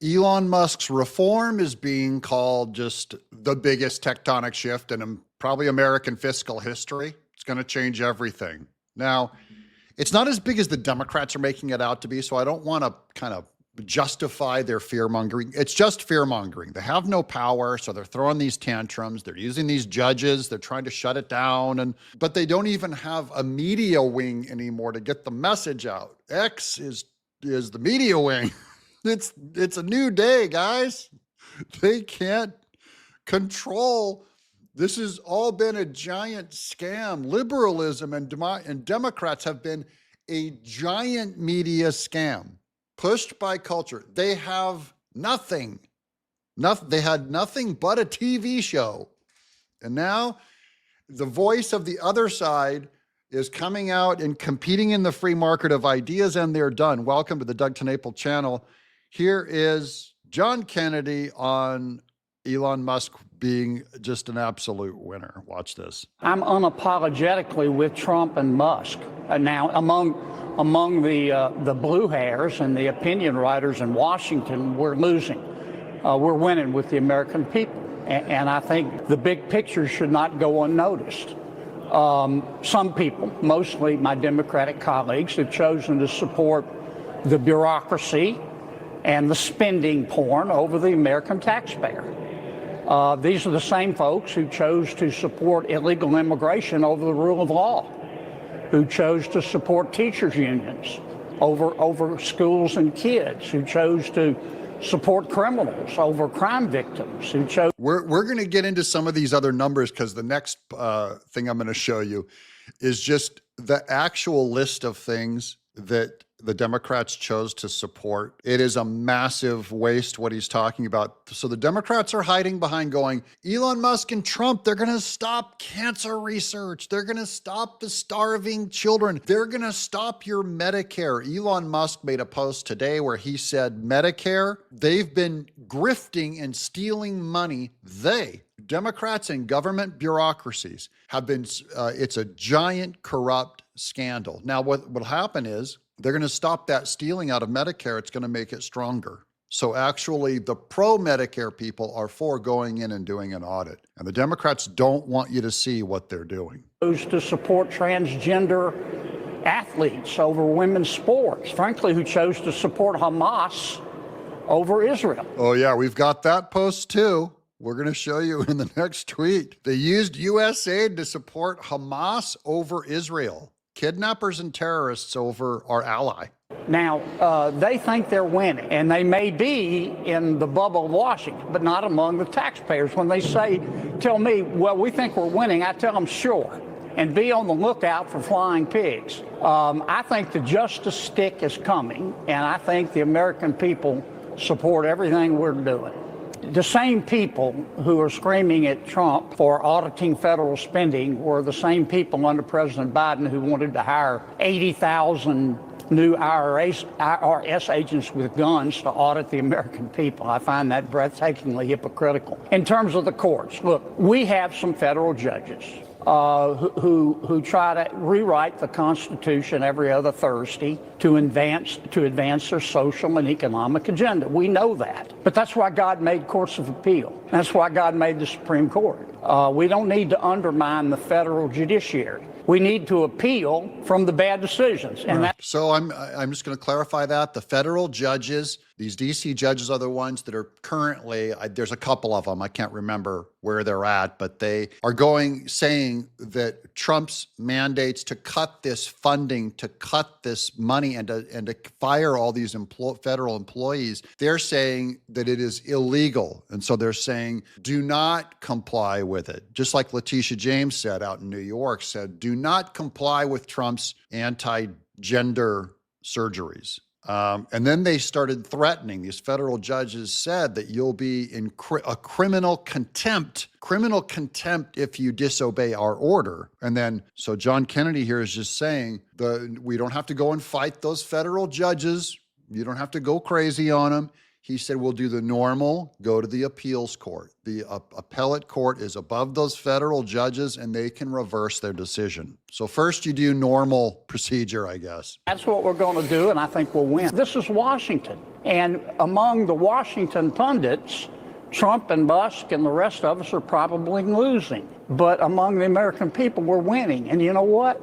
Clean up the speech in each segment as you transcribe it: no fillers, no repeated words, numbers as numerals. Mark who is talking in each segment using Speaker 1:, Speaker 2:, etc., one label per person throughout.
Speaker 1: Elon Musk's reform is being called just the biggest tectonic shift in probably American fiscal history. It's going to change everything. Now, it's not as big as the Democrats are making it out to be, so I don't want to kind of justify their fear mongering. It's just fear mongering. They have no power, so they're throwing these tantrums. They're using these judges. They're trying to shut it down, but they don't even have a media wing anymore to get the message out. X is the media wing. It's a new day, guys. They can't control. This has all been a giant scam. Liberalism and Democrats have been a giant media scam pushed by culture. They have nothing. They had nothing but a TV show. And now the voice of the other side is coming out and competing in the free market of ideas, and they're done. Welcome to the Doug TenNapel channel. Here is John Kennedy on Elon Musk being just an absolute winner. Watch this.
Speaker 2: I'm unapologetically with Trump and Musk. Now, among the blue hairs and the opinion writers in Washington, we're losing. We're winning with the American people. And I think the big picture should not go unnoticed. Some people, mostly my Democratic colleagues, have chosen to support the bureaucracy and the spending porn over the American taxpayer. These are the same folks who chose to support illegal immigration over the rule of law, who chose to support teachers' unions over schools and kids, who chose to support criminals over crime victims, who chose.
Speaker 1: We're going to get into some of these other numbers because the next thing I'm going to show you is just the actual list of things that the Democrats chose to support. It is a massive waste what he's talking about. So the Democrats are hiding behind going, Elon Musk and Trump, they're going to stop cancer research. They're going to stop the starving children. They're going to stop your Medicare. Elon Musk made a post today where he said Medicare, they've been grifting and stealing money. Democrats and government bureaucracies have been, it's a giant corrupt scandal. Now, what will happen is they're going to stop that stealing out of Medicare. It's going to make it stronger. So actually, the pro-Medicare people are for going in and doing an audit. And the Democrats don't want you to see what they're doing.
Speaker 2: To support transgender athletes over women's sports, frankly, who chose to support Hamas over Israel.
Speaker 1: Oh, yeah, we've got that post too. We're going to show you in the next tweet. They used U.S. aid to support Hamas over Israel. Kidnappers and terrorists over our ally.
Speaker 2: Now, they think they're winning, and they may be in the bubble of Washington, but not among the taxpayers. When they tell me, well, we think we're winning, I tell them, sure, and be on the lookout for flying pigs. I think the justice stick is coming, and I think the American people support everything we're doing. The same people who are screaming at Trump for auditing federal spending were the same people under President Biden who wanted to hire 80,000 new IRS agents with guns to audit the American people. I find that breathtakingly hypocritical. In terms of the courts, look, we have some federal judges who try to rewrite the Constitution every other Thursday to advance their social and economic agenda. We know that. But that's why God made courts of appeal. That's why God made the Supreme Court. We don't need to undermine the federal judiciary. We need to appeal from the bad decisions. And
Speaker 1: so I'm just going to clarify that. The federal judges, these DC judges are the ones that are currently, there's a couple of them, I can't remember where they're at, but they are saying that Trump's mandates to cut this funding, to cut this money, and to fire all these federal employees, they're saying that it is illegal. And so they're saying, do not comply with it. Just like Letitia James said out in New York, said, do not comply with Trump's anti-gender surgeries. And then they started threatening. These federal judges said that you'll be in a criminal contempt if you disobey our order. And then, so John Kennedy here is just saying we don't have to go and fight those federal judges. You don't have to go crazy on them. He said, we'll do the normal, go to the appeals court. The appellate court is above those federal judges and they can reverse their decision. So first you do normal procedure, I guess.
Speaker 2: That's what we're going to do, and I think we'll win. This is Washington. And among the Washington pundits, Trump and Musk and the rest of us are probably losing. But among the American people, we're winning. And you know what?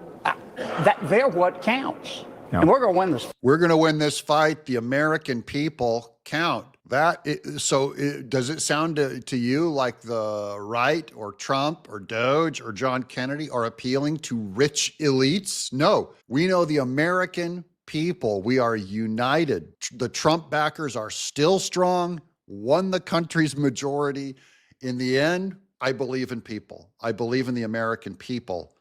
Speaker 2: They're what counts. Yeah. And we're going to win this.
Speaker 1: We're going to win this fight. The American people count. Does it sound to you like the right or Trump or DOGE or John Kennedy are appealing to rich elites? No, we know the American people, we are united. The Trump backers are still strong, won the country's majority. In the end, I believe in people. I believe in the American people.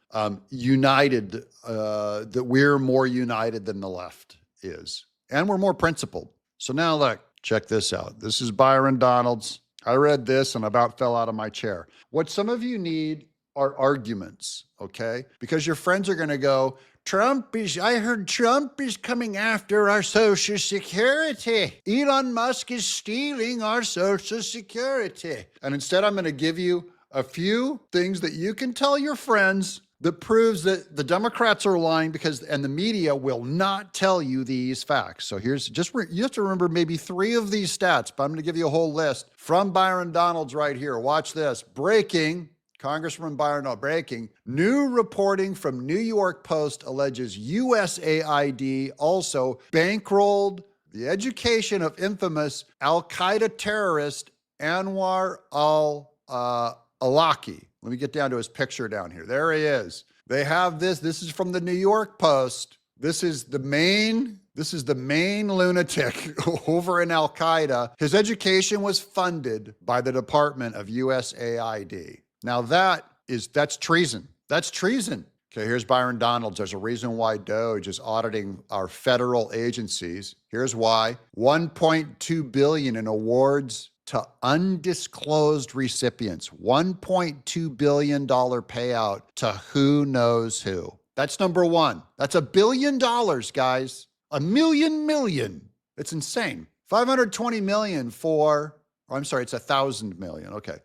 Speaker 1: United, that we're more united than the left is. And we're more principled. So now look, check this out. This is Byron Donalds. I read this and about fell out of my chair. What some of you need are arguments, okay? Because your friends are going to go, I heard Trump is coming after our Social Security. Elon Musk is stealing our Social Security. And instead, I'm going to give you a few things that you can tell your friends that proves that the Democrats are lying and the media will not tell you these facts. So here's you have to remember maybe 3 of these stats, but I'm going to give you a whole list from Byron Donalds right here. Watch this. Breaking, Congressman Byron Donalds, breaking. New reporting from New York Post alleges USAID also bankrolled the education of infamous Al-Qaeda terrorist Anwar al-Awlaki. Let me get down to his picture down here. There he is. They have this. This is from the New York Post. This is the main lunatic over in Al-Qaeda. His education was funded by the Department of USAID. Now that's treason. That's treason. Okay, here's Byron Donalds. There's a reason why DOGE is auditing our federal agencies. Here's why. $1.2 billion in awards to undisclosed recipients. $1.2 billion payout to who knows who. That's number one. That's $1 billion, guys. A million. It's insane. 520 million for, oh, I'm sorry, it's 1,000 million. Okay.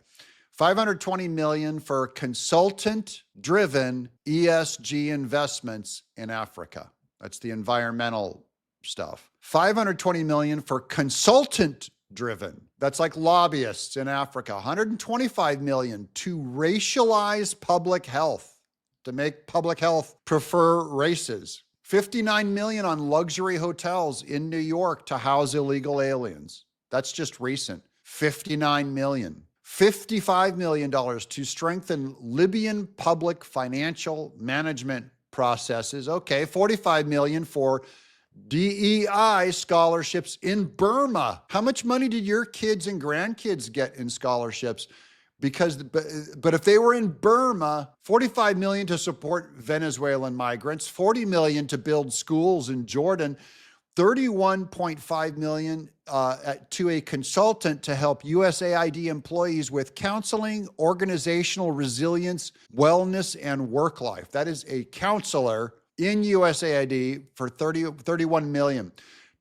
Speaker 1: 520 million for consultant-driven ESG investments in Africa. That's the environmental stuff. 520 million for consultant-driven. That's like lobbyists in Africa. 125 million to racialize public health, to make public health prefer races. 59 million on luxury hotels in New York to house illegal aliens. That's just recent. 59 million. $55 million to strengthen Libyan public financial management processes. Okay, 45 million for DEI scholarships in Burma. How much money did your kids and grandkids get in scholarships? But if they were in Burma, 45 million to support Venezuelan migrants, 40 million to build schools in Jordan, 31.5 million to a consultant to help USAID employees with counseling, organizational resilience, wellness, and work life. That is a counselor in USAID for 31 million.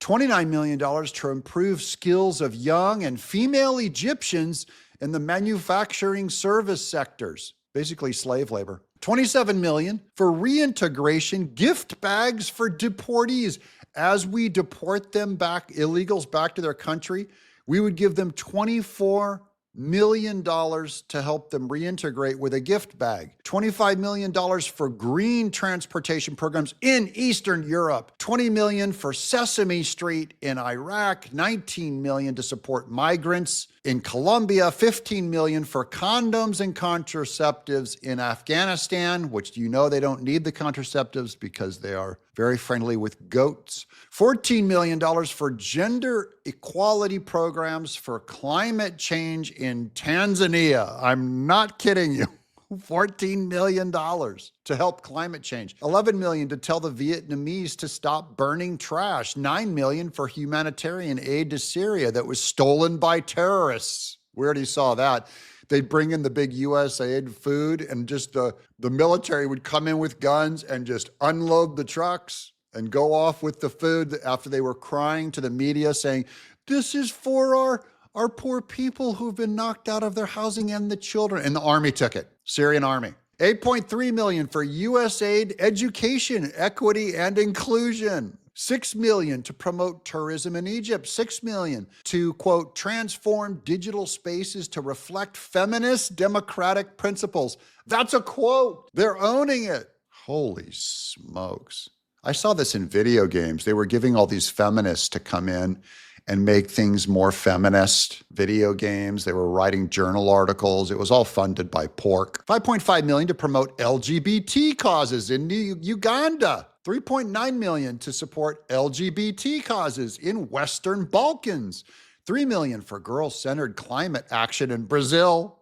Speaker 1: $29 million to improve skills of young and female Egyptians in the manufacturing service sectors, basically slave labor. 27 million for reintegration gift bags for deportees. As we deport them back, illegals back to their country, we would give them $24 million to help them reintegrate with a gift bag. $25 million for green transportation programs in Eastern Europe. 20 million for Sesame Street in Iraq. 19 million to support migrants in Colombia. 15 million for condoms and contraceptives in Afghanistan, which you know they don't need the contraceptives because they are very friendly with goats. $14 million for gender equality programs for climate change in Tanzania. I'm not kidding you. $14 million to help climate change. $11 million to tell the Vietnamese to stop burning trash. $9 million for humanitarian aid to Syria that was stolen by terrorists. We already saw that. They'd bring in the big USAID food and just the military would come in with guns and just unload the trucks and go off with the food after they were crying to the media saying, This is for our poor people who've been knocked out of their housing and the children. And the army took it, Syrian army. 8.3 million for USAID education, equity, and inclusion. 6 million to promote tourism in Egypt. 6 million to, quote, transform digital spaces to reflect feminist democratic principles. That's a quote. They're owning it. Holy smokes. I saw this in video games. They were giving all these feminists to come in and make things more feminist, video games. They were writing journal articles. It was all funded by pork. 5.5 million to promote LGBT causes in Uganda. 3.9 million to support LGBT causes in Western Balkans. 3 million for girl-centered climate action in Brazil.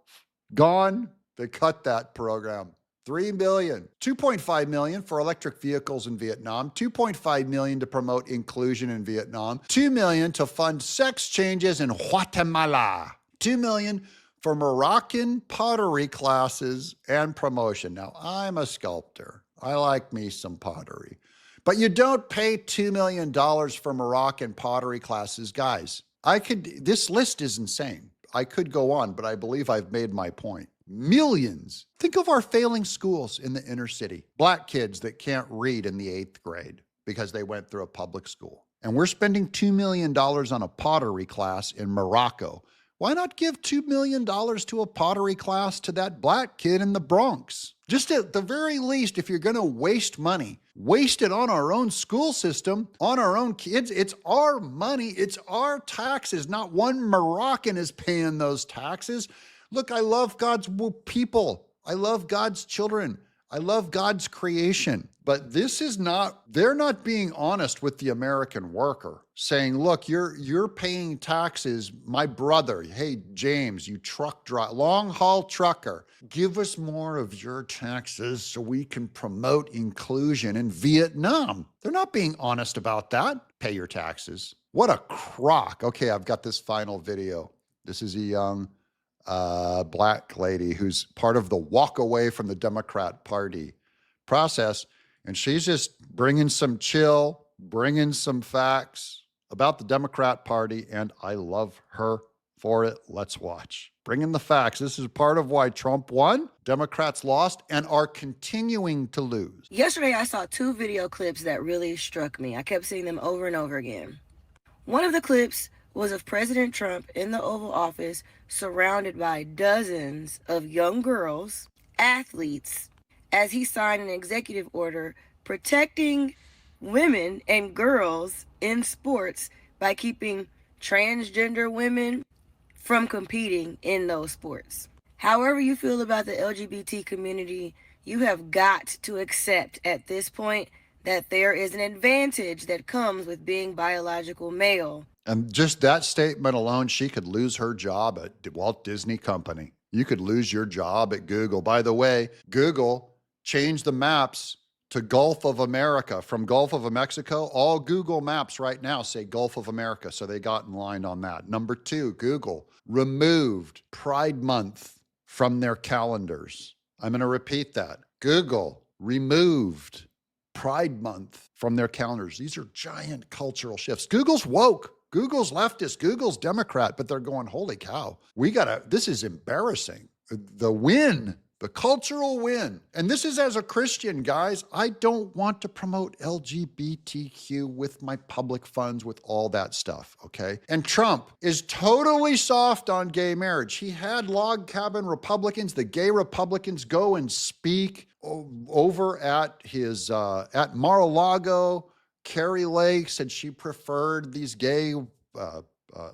Speaker 1: Gone. They cut that program. 3 million. 2.5 million for electric vehicles in Vietnam. 2.5 million to promote inclusion in Vietnam. 2 million to fund sex changes in Guatemala. 2 million for Moroccan pottery classes and promotion. Now, I'm a sculptor. I like me some pottery. But you don't pay $2 million for Moroccan pottery classes. Guys, this list is insane. I could go on, but I believe I've made my point. Millions. Think of our failing schools in the inner city. Black kids that can't read in the 8th grade because they went through a public school. And we're spending $2 million on a pottery class in Morocco. Why not give $2 million to a pottery class to that black kid in the Bronx? Just at the very least, if you're going to waste money, waste it on our own school system, on our own kids. It's our money. It's our taxes. Not one Moroccan is paying those taxes. Look, I love God's people. I love God's children. I love God's creation. But they're not being honest with the American worker, saying, look, you're paying taxes. My brother, hey, James, you truck driver, long haul trucker, give us more of your taxes so we can promote inclusion in Vietnam. They're not being honest about that. Pay your taxes. What a crock. Okay, I've got this final video. This is a young black lady who's part of the walk away from the Democrat Party process. And she's just bringing some chill, bringing some facts about the Democrat Party. And I love her for it. Let's watch. Bringing the facts. This is part of why Trump won, Democrats lost, and are continuing to lose.
Speaker 3: Yesterday, I saw 2 video clips that really struck me. I kept seeing them over and over again. One of the clips was of President Trump in the Oval Office surrounded by dozens of young girls, athletes, as he signed an executive order protecting women and girls in sports by keeping transgender women from competing in those sports. However you feel about the LGBT community, you have got to accept at this point that there is an advantage that comes with being biological male.
Speaker 1: And just that statement alone, she could lose her job at Walt Disney Company. You could lose your job at Google. By the way, Google changed the maps to Gulf of America. From Gulf of Mexico, all Google Maps right now say Gulf of America. So they got in line on that. Number 2, Google removed Pride Month from their calendars. I'm going to repeat that. Google removed Pride Month from their calendars. These are giant cultural shifts. Google's woke. Google's leftist. Google's Democrat, but they're going, holy cow, this is embarrassing. The win, the cultural win. And this is as a Christian, guys. I don't want to promote LGBTQ with my public funds, with all that stuff, okay? And Trump is totally soft on gay marriage. He had log cabin Republicans, the gay Republicans, go and speak over at his, at Mar-a-Lago. Carrie Lake said she preferred these gay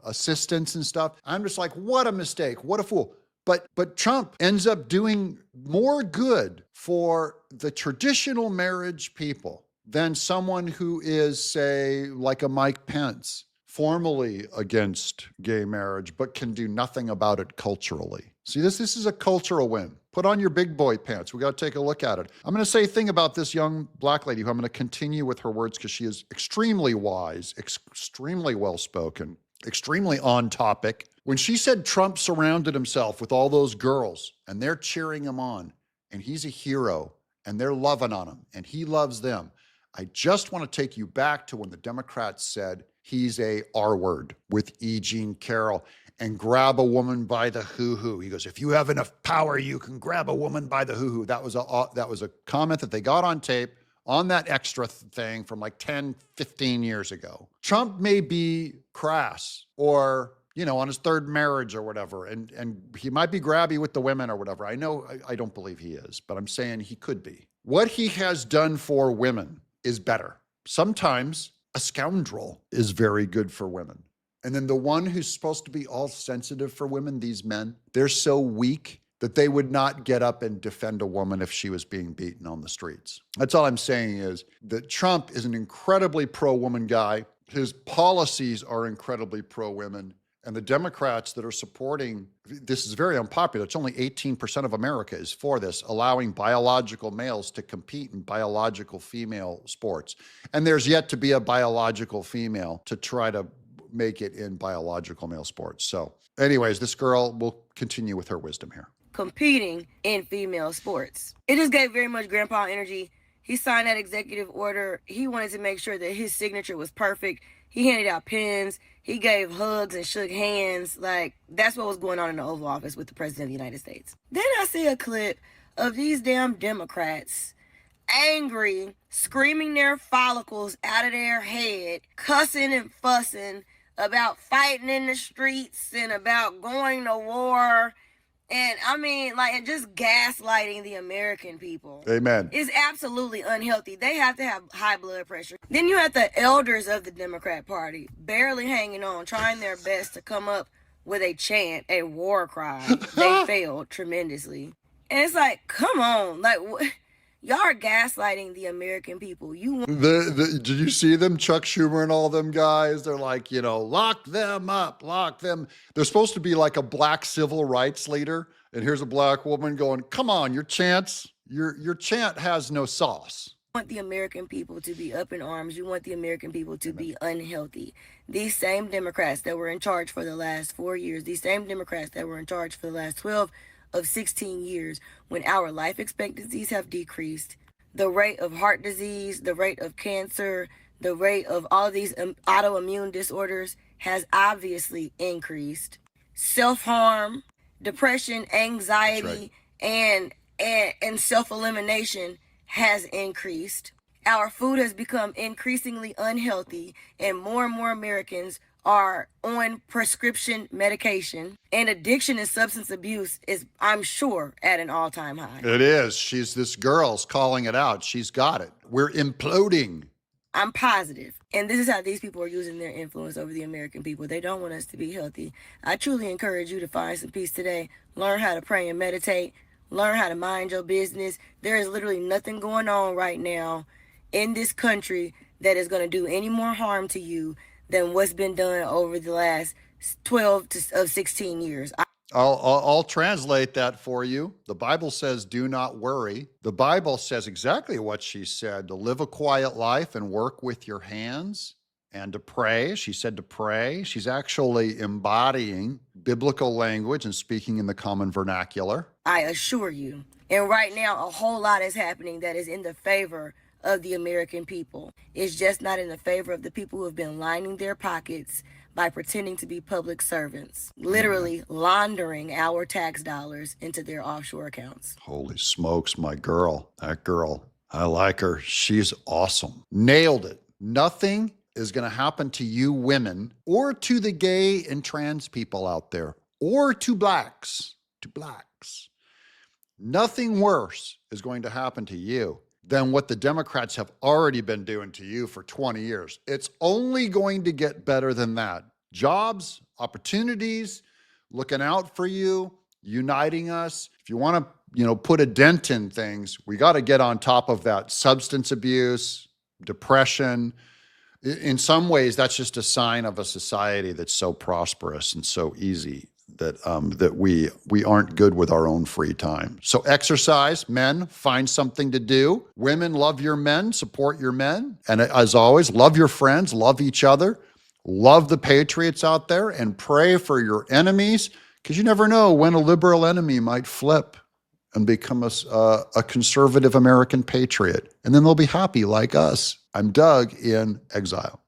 Speaker 1: assistants and stuff. I'm just like, what a mistake. What a fool. But Trump ends up doing more good for the traditional marriage people than someone who is, say, like a Mike Pence, formally against gay marriage, but can do nothing about it culturally. See, this is a cultural win. Put on your big boy pants. We got to take a look at it. I'm going to say a thing about this young black lady who I'm going to continue with her words because she is extremely wise, extremely well-spoken, extremely on topic. When she said Trump surrounded himself with all those girls and they're cheering him on and he's a hero and they're loving on him and he loves them, I just want to take you back to when the Democrats said he's a R word with E. Jean Carroll and grab a woman by the hoo-hoo. He goes, if you have enough power, you can grab a woman by the hoo-hoo. That was a comment that they got on tape on that extra thing from like 10, 15 years ago. Trump may be crass or, on his third marriage or whatever, and he might be grabby with the women or whatever. I know, I don't believe he is, but I'm saying he could be. What he has done for women is better. Sometimes a scoundrel is very good for women. And then the one who's supposed to be all sensitive for women, these men, they're so weak that they would not get up and defend a woman if she was being beaten on the streets. That's all I'm saying is that Trump is an incredibly pro-woman guy. His policies are incredibly pro-women. And the Democrats that are supporting, this is very unpopular. It's only 18% of America is for this, allowing biological males to compete in biological female sports. And there's yet to be a biological female to try to make it in biological male sports. So anyways, this girl will continue with her wisdom here.
Speaker 3: Competing in female sports. It just gave very much grandpa energy. He signed that executive order. He wanted to make sure that his signature was perfect. He handed out pens. He gave hugs and shook hands. Like, that's what was going on in the Oval Office with the President of the United States. Then I see a clip of these damn Democrats angry, screaming their follicles out of their head, cussing and fussing about fighting in the streets and about going to war. And I mean, like, just gaslighting the American people.
Speaker 1: Amen.
Speaker 3: It's absolutely unhealthy. They have to have high blood pressure. Then you have the elders of the Democrat Party barely hanging on, trying their best to come up with a chant, a war cry. They failed tremendously. And it's like, come on. Like, y'all are gaslighting the American people.
Speaker 1: Did you see them? Chuck Schumer and all them guys, they're like, lock them up, lock them. They're supposed to be like a black civil rights leader. And here's a black woman going, come on, your chant has no sauce.
Speaker 3: You want the American people to be up in arms. You want the American people to be unhealthy. These same Democrats that were in charge for the last 4 years, these same Democrats that were in charge for the last 12 of 16 years, when our life expectancies have decreased, the rate of heart disease, the rate of cancer, the rate of all these autoimmune disorders has obviously increased. Self-harm, depression, anxiety, and self-elimination has increased. Our food has become increasingly unhealthy, and more Americans are on prescription medication, and addiction and substance abuse is, I'm sure, at an all-time high.
Speaker 1: It is. This girl's calling it out. She's got it. We're imploding.
Speaker 3: I'm positive. And this is how these people are using their influence over the American people. They don't want us to be healthy. I truly encourage you to find some peace today. Learn how to pray and meditate. Learn how to mind your business. There is literally nothing going on right now in this country that is going to do any more harm to you than what's been done over the last 12 to 16 years.
Speaker 1: I'll translate that for you. The Bible says, do not worry. The Bible says exactly what she said, to live a quiet life and work with your hands and to pray. She said to pray. She's actually embodying biblical language and speaking in the common vernacular.
Speaker 3: I assure you. And right now, a whole lot is happening that is in the favor of the American people. It's just not in the favor of the people who have been lining their pockets by pretending to be public servants, literally laundering our tax dollars into their offshore accounts.
Speaker 1: Holy smokes, my girl. That girl, I like her. She's awesome. Nailed it. Nothing is going to happen to you women or to the gay and trans people out there or to blacks. Nothing worse is going to happen to you than what the Democrats have already been doing to you for 20 years. It's only going to get better than that. Jobs, opportunities, looking out for you, uniting us. If you want to, put a dent in things, we got to get on top of that. Substance abuse, depression. In some ways, that's just a sign of a society that's so prosperous and so easy that we aren't good with our own free time. So exercise, men, find something to do. Women, love your men, support your men. And as always, love your friends, love each other, love the patriots out there, and pray for your enemies, because you never know when a liberal enemy might flip and become a conservative American patriot. And then they'll be happy like us. I'm Doug in exile.